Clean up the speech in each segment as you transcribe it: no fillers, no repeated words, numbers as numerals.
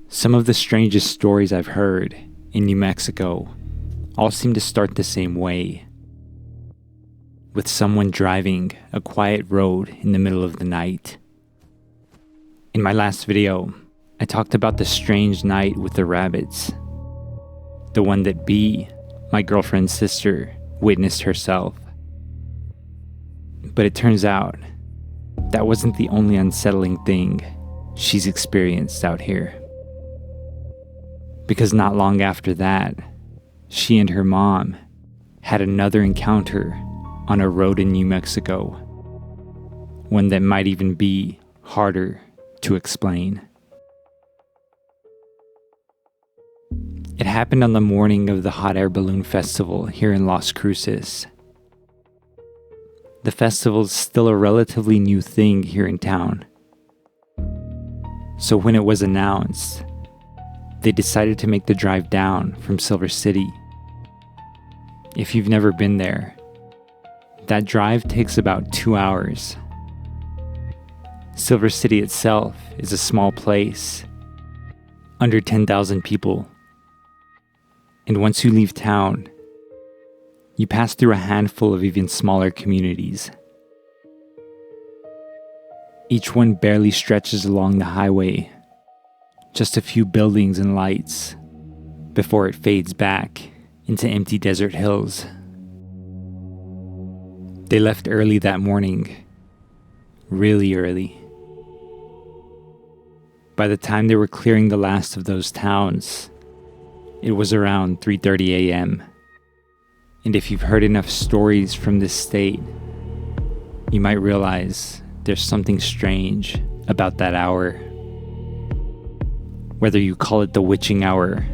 Some of the strangest stories I've heard in New Mexico all seem to start the same way, with someone driving a quiet road in the middle of the night. In my last video, I talked about the strange night with the rabbits, the one that B, my girlfriend's sister, witnessed herself. But it turns out that wasn't the only unsettling thing she's experienced out here. Because not long after that, she and her mom had another encounter on a road in New Mexico, one that might even be harder to explain. It happened on the morning of the Hot Air Balloon Festival here in Las Cruces. The festival's still a relatively new thing here in town. So when it was announced, they decided to make the drive down from Silver City. If you've never been there, that drive takes about 2 hours. Silver City itself is a small place, under 10,000 people. And once you leave town, you pass through a handful of even smaller communities. Each one barely stretches along the highway, just a few buildings and lights, before it fades back into empty desert hills. They left early that morning, really early. By the time they were clearing the last of those towns, it was around 3:30 a.m. And if you've heard enough stories from this state, you might realize there's something strange about that hour. Whether you call it the witching hour,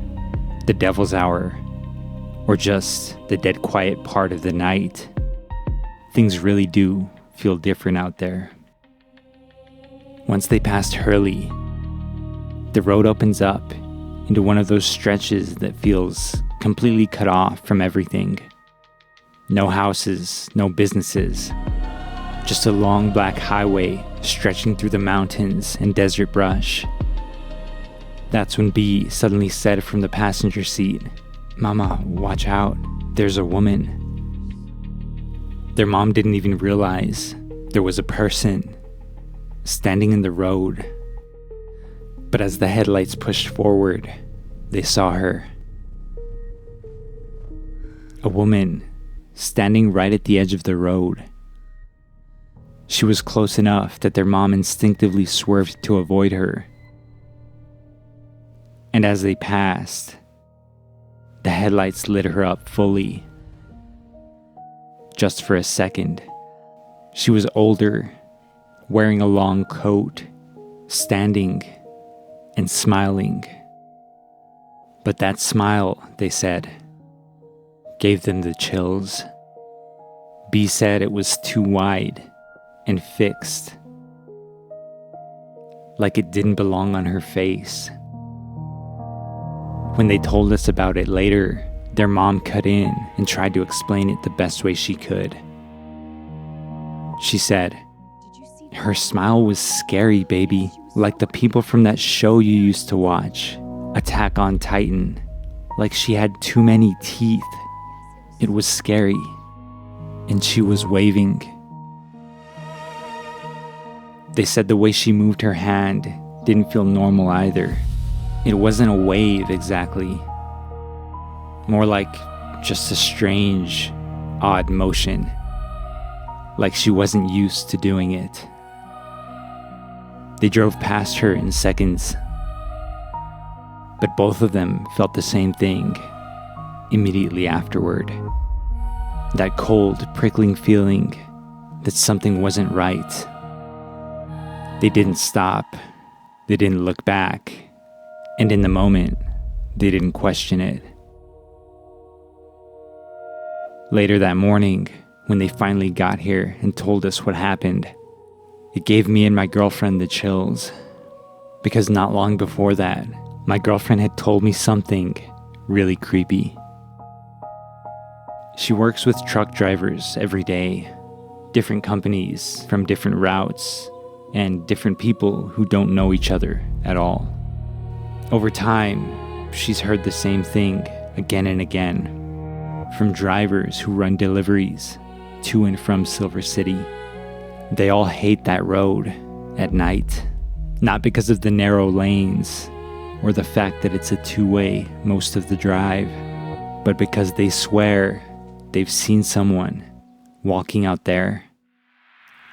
the devil's hour, or just the dead quiet part of the night, things really do feel different out there. Once they passed Hurley, the road opens up into one of those stretches that feels completely cut off from everything. No houses, no businesses, just a long black highway stretching through the mountains and desert brush. That's when B suddenly said from the passenger seat, "Mama, watch out, there's a woman." Their mom didn't even realize there was a person standing in the road. But as the headlights pushed forward, they saw her. A woman standing right at the edge of the road. She was close enough that their mom instinctively swerved to avoid her. And as they passed, the headlights lit her up fully. Just for a second. She was older, wearing a long coat, standing and smiling. But that smile, they said, gave them the chills. B said it was too wide and fixed, like it didn't belong on her face. When they told us about it later, their mom cut in and tried to explain it the best way she could. She said, "Her smile was scary, baby, like the people from that show you used to watch, Attack on Titan, like she had too many teeth. It was scary, and she was waving." They said the way she moved her hand didn't feel normal either. It wasn't a wave exactly, more like just a strange, odd motion, like she wasn't used to doing it. They drove past her in seconds, but both of them felt the same thing immediately afterward. That cold, prickling feeling that something wasn't right. They didn't stop, they didn't look back, and in the moment, they didn't question it. Later that morning, when they finally got here and told us what happened, it gave me and my girlfriend the chills, because not long before that, my girlfriend had told me something really creepy. She works with truck drivers every day, different companies from different routes, and different people who don't know each other at all. Over time, she's heard the same thing again and again from drivers who run deliveries to and from Silver City. They all hate that road at night, not because of the narrow lanes or the fact that it's a two-way most of the drive, but because they swear they've seen someone walking out there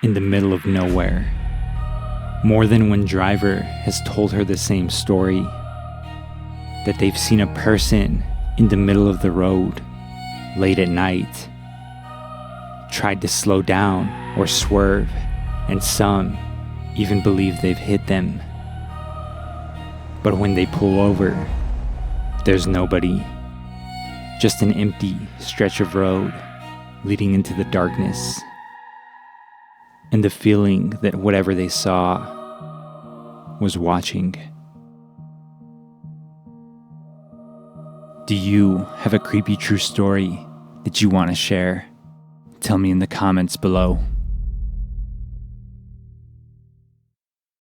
in the middle of nowhere. More than one driver has told her the same story, that they've seen a person in the middle of the road late at night, tried to slow down or swerve, and some even believe they've hit them. But when they pull over, there's nobody, just an empty stretch of road leading into the darkness, and the feeling that whatever they saw was watching. Do you have a creepy true story that you want to share? Tell me in the comments below.